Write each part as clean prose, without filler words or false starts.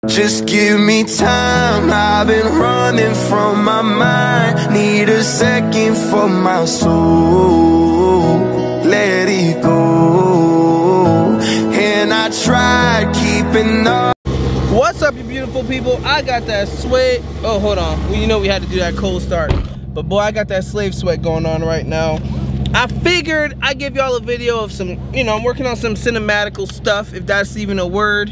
Just give me time, I've been running from my mind. Need a second for my soul. Let it go. And I tried keeping up. What's up, you beautiful people? I got that sweat. Oh, hold on. Well, you know we had to do that cold start. But boy, I got that slave sweat going on right now. I figured I'd give y'all a video of some, I'm working on some cinematical stuff, if that's even a word.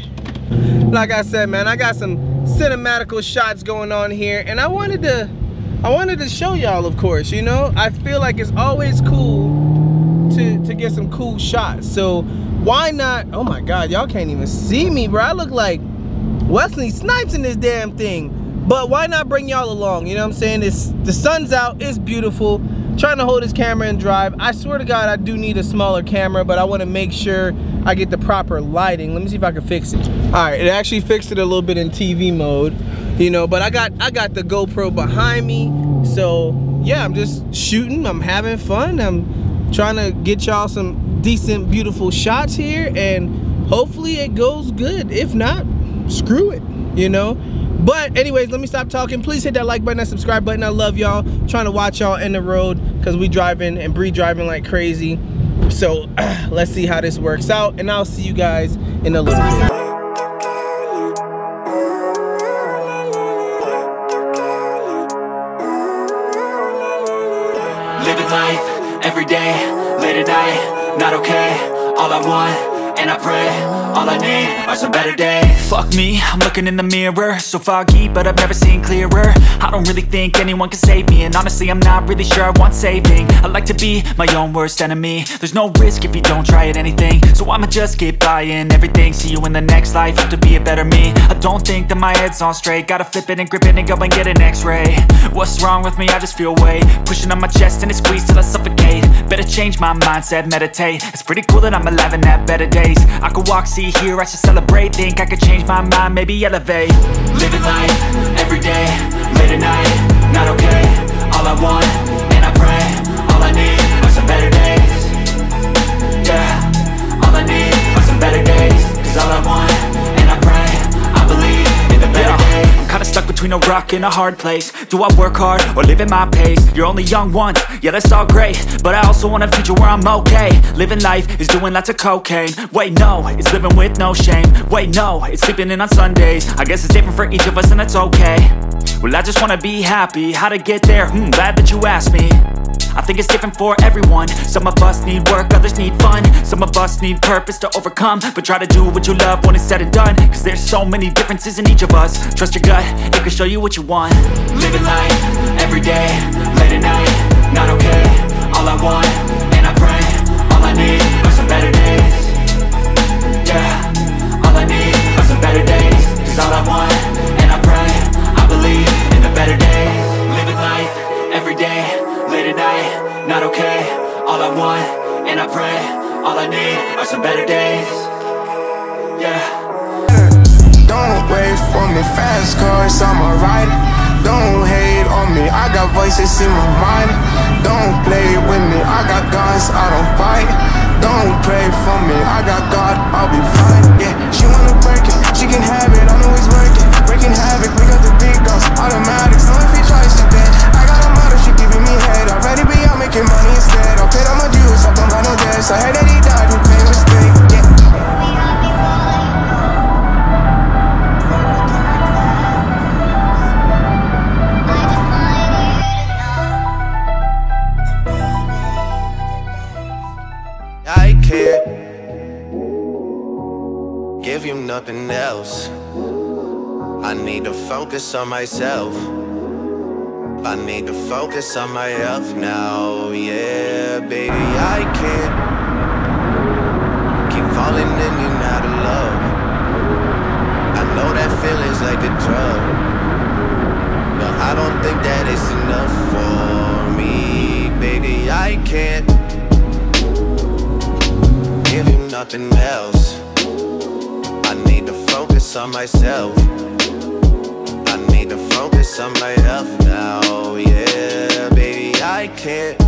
Like I said, man, I got some cinematical shots going on here, and I wanted to show y'all, of course, I feel like it's always cool to get some cool shots. So why not? Oh my God, y'all can't even see me, bro. I look like Wesley Snipes in this damn thing. But why not bring y'all along? You know what I'm saying? The sun's out, it's beautiful. Trying to hold this camera and drive. I swear to God, I do need a smaller camera, but I want to make sure I get the proper lighting. Let me see if I can fix it. All right, it actually fixed it a little bit in TV mode, but I got the GoPro behind me. So yeah, I'm just shooting, I'm having fun. I'm trying to get y'all some decent, beautiful shots here, and hopefully it goes good. If not, screw it, But anyways, let me stop talking. Please hit that like button, that subscribe button. I love y'all. Trying to watch y'all in the road because we driving and Bree driving like crazy. So let's see how this works out, and I'll see you guys in a little bit. Living life every day, late at night, not okay. All I want, and I pray, all I need are some better days. Fuck me, I'm looking in the mirror, so foggy, but I've never seen clearer. I don't really think anyone can save me, and honestly I'm not really sure I want saving. I like to be my own worst enemy. There's no risk if you don't try at anything, so I'ma just keep buying everything. See you in the next life, have to be a better me. I don't think that my head's on straight, gotta flip it and grip it and go and get an x-ray. What's wrong with me? I just feel weight pushing on my chest and it squeezes till I suffocate. Better change my mindset, meditate. It's pretty cool that I'm alive and have better days. I could walk, see, hear, I should celebrate. Think I could change my mind, maybe elevate. Living life, every day, late at night, not okay. All I want, and I pray, all I need are some better days. Yeah, all I need are some better days. Cause all I want, and I pray, I believe in the better days. I'm kinda stuck between a rock and a hard place. Do I work hard, or live at my pace? You're only young once, yeah that's all great, but I also want a future where I'm okay. Living life is doing lots of cocaine. Wait no, it's living with no shame. Wait no, it's sleeping in on Sundays. I guess it's different for each of us and that's okay. Well I just wanna be happy, how to get there? Glad that you asked me. I think it's different for everyone. Some of us need work, others need fun. Some of us need purpose to overcome. But try to do what you love when it's said and done. Cause there's so many differences in each of us. Trust your gut, it can show you what you want. Living life, every day, late at night, not okay. All I want, and I pray, all I need are some better days. Yeah, all I need are some better days. Cause all I want, and I pray, I believe in the better days. Living life, every day, late at night, not okay. All I want, and I pray, all I need are some better days. Yeah. Don't wait for me, fast cars, I'm alright. Don't hate on me, I got voices in my mind. Don't play with me, I got guns, I don't fight. Don't pray for me, I got God, I'll be fine. Yeah, she wanna break it, she can have it, I know it's working. Breaking havoc, we got the big guns, automatics. No if he tries to dead, I got a model, she giving me head. Already be out making money instead. I paid all my dues, I don't got no debts. I heard that he died, we made a mistake. Yeah. I can't give you nothing else. I need to focus on myself. I need to focus on my health now. Yeah, baby, I can't keep falling in and out of love. I know that feeling's like a drug, but I don't think that it's enough for me. Baby, I can't give you nothing else. I need to focus on myself. I need to focus on my health now. Yeah, baby, I can't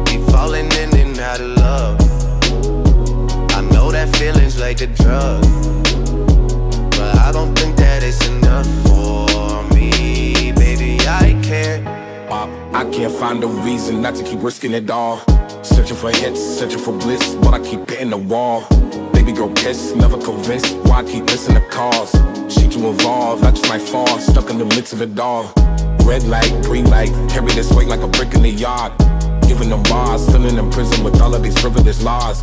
keep falling in and out of love. I know that feeling's like a drug, but find a reason not to keep risking it all. Searching for hits, searching for bliss, but I keep hitting the wall. Baby girl kiss, never convinced, why I keep missing the calls. She to evolve, I just might fall, stuck in the midst of it all. Red light, green light, carry this weight like a brick in the yard. Giving them bars, filling in prison with all of these frivolous laws.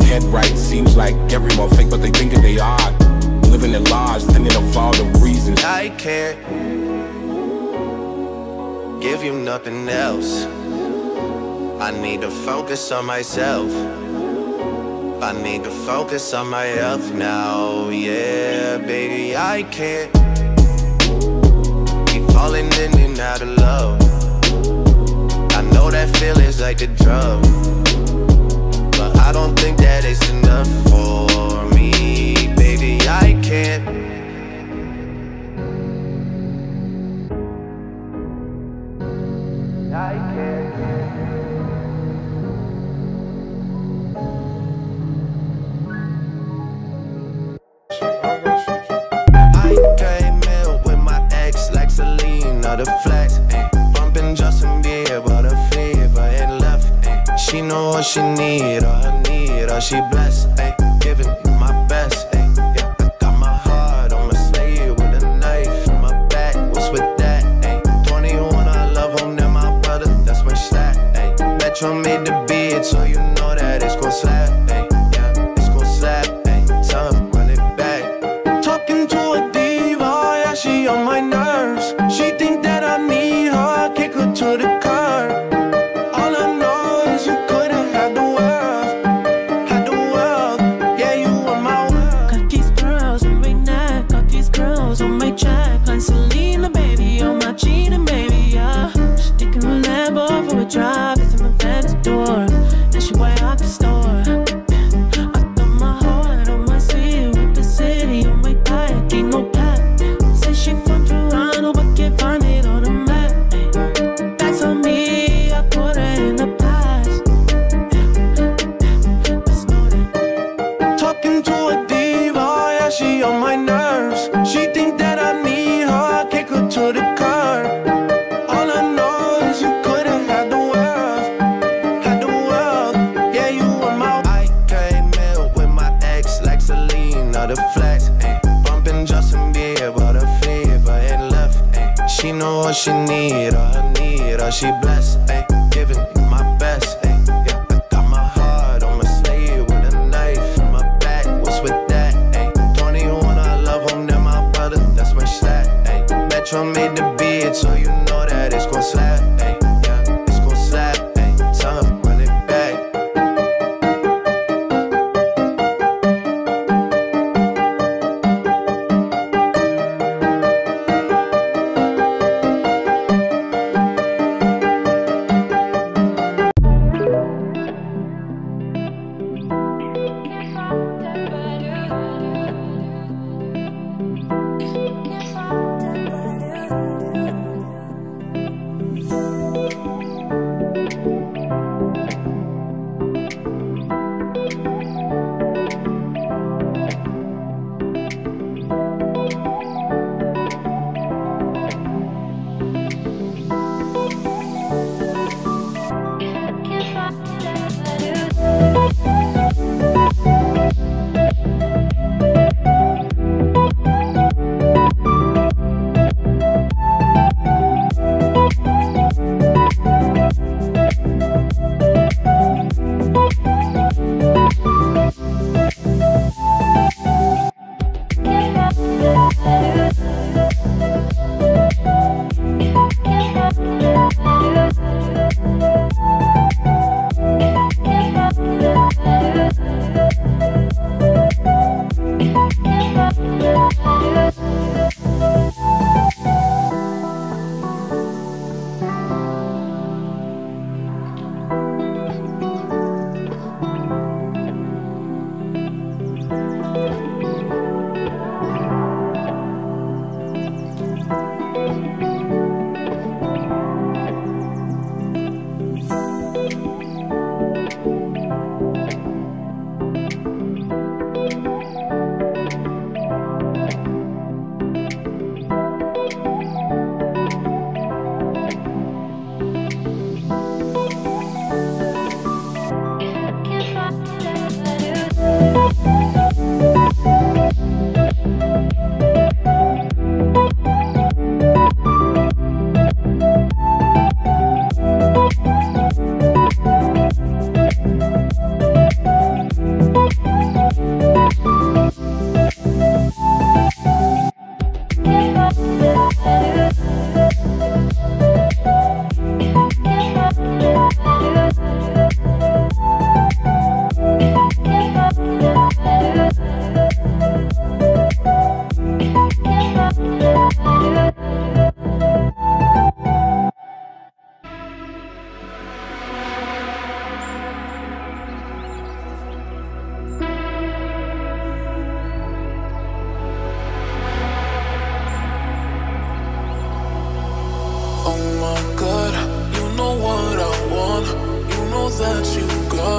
Head right, seems like everyone fake, but they thinking they are. Living in lies, thinking of all the reasons. I can't give you nothing else. I need to focus on myself. I need to focus on my health now. Yeah, baby, I can't keep falling in and out of love. I know that feeling's like the drug, but I don't think that it's enough for me. Baby, I can't. I came in with my ex like Selena, the flex, bumping Justin Bieber, but her fever ain't left. She know what she need, or she blessed. Giving my best. Yeah, I got my heart on my sleeve with a knife in my back. What's with that? 21, I love him, then my brother, that's my stat. Metro made the beat, so you know that it's gon' slap. Yeah, it's gon' slap. Time, run it back. Talking to a diva, yeah, she on my nerves. She think that I need her, kick her to the curb. All I know is you couldn't have the world, yeah, you were my world. Got these girls on my neck, got these girls on my check. Like Selena, baby, on my cheating, baby, yeah. She taking a Lambo for a drive, it's in my fancy door, and she way out the store. I got my heart on my sleeve with the city on my back, ain't no cap. Say she from Toronto, but can't find it on the map. That's on me, I put her in the past. Let's know that. Talking to a diva, yeah, she on my nerves. She think that I need her, kick her to the curb. All I know is you couldn't have the world, yeah, you were my. I came in with my ex like Selena, the flex, bumping Justin Bieber, but her fever ain't left. She know what she need, or she blessed. Giving my best. Yeah, I got my heart on my sleeve with a knife in my back. What's with that? 21, I love him, then my brother, that's my stat. Metro made the beat, so you know that it's gon' slap. Yeah, it's gon' slap. Time, run it back.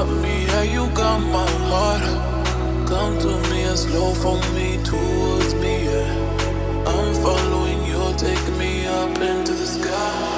got me, yeah, you got my heart. Come to me and slow for me, towards me, yeah. I'm following you, taking me up into the sky.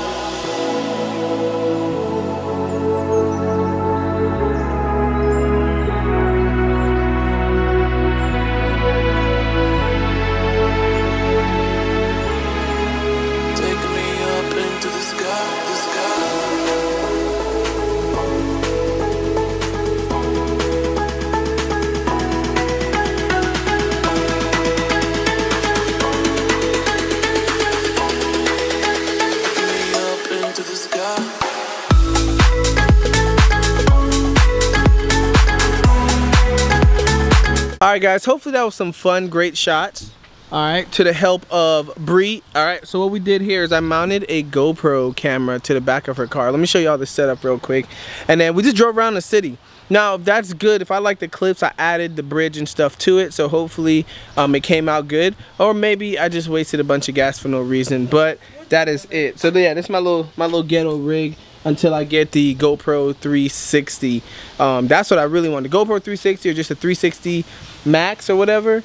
Alright guys, hopefully that was some fun, great shots. Alright, to the help of Bree. Alright, so what we did here is I mounted a GoPro camera to the back of her car. Let me show y'all the setup real quick. And then we just drove around the city. Now, if that's good, if I like the clips, I added the bridge and stuff to it. So hopefully it came out good. Or maybe I just wasted a bunch of gas for no reason. But that is it. So yeah, this is my little ghetto rig until I get the GoPro 360. That's what I really want. The GoPro 360 or just a 360 Max or whatever.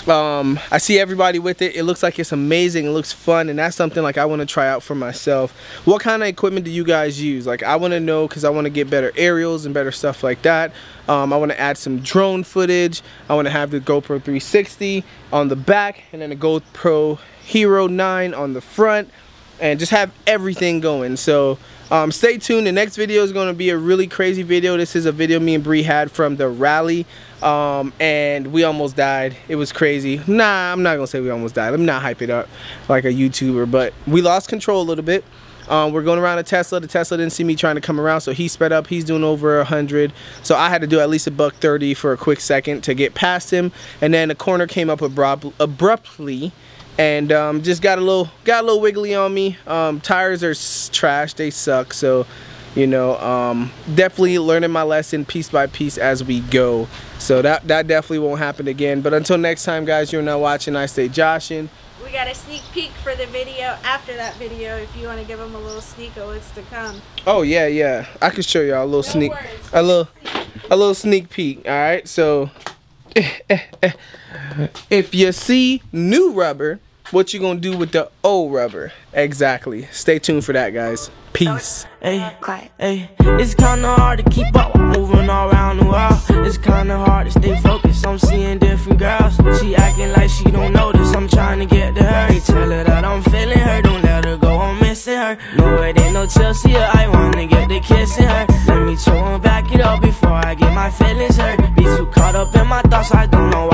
I see everybody with it. It looks like it's amazing. It looks fun, and that's something like I want to try out for myself. What kind of equipment do you guys use? Like, I want to know, because I want to get better aerials and better stuff like that. I want to add some drone footage. I want to have the GoPro 360 on the back, and then a GoPro Hero 9 on the front, and just have everything going. So stay tuned. The next video is going to be a really crazy video. This is a video me and Bree had from the rally, and we almost died. It was crazy. Nah, I'm not gonna say we almost died. Let me not hype it up like a YouTuber, but we lost control a little bit. We're going around a Tesla. The Tesla didn't see me trying to come around, so he sped up. He's doing over 100, so I had to do at least $130 for a quick second to get past him, and then the corner came up abruptly, and just got a little wiggly on me. Tires are trash. They suck. So, you know, definitely learning my lesson piece by piece as we go. So that definitely won't happen again. But until next time, guys, you're now watching I Stay Joshin'. We got a sneak peek for the video after that video. If you want to give them a little sneak of what's to come. Oh yeah, I can show y'all a little a little sneak peek. All right, so if you see new rubber, what you gonna do with the old rubber? Exactly. Stay tuned for that, guys. Peace. Hey, it's kinda hard to keep up, moving all around the world. It's kinda hard to stay focused, I'm seeing different girls. She acting like she don't notice, I'm trying to get to her. Hey, tell her that I'm feeling her, don't let her go, I'm missing her. No, it ain't no Chelsea, I wanna get the kissing her. Let me chill and back it up before I get my feelings hurt. Be too caught up in my thoughts, I don't know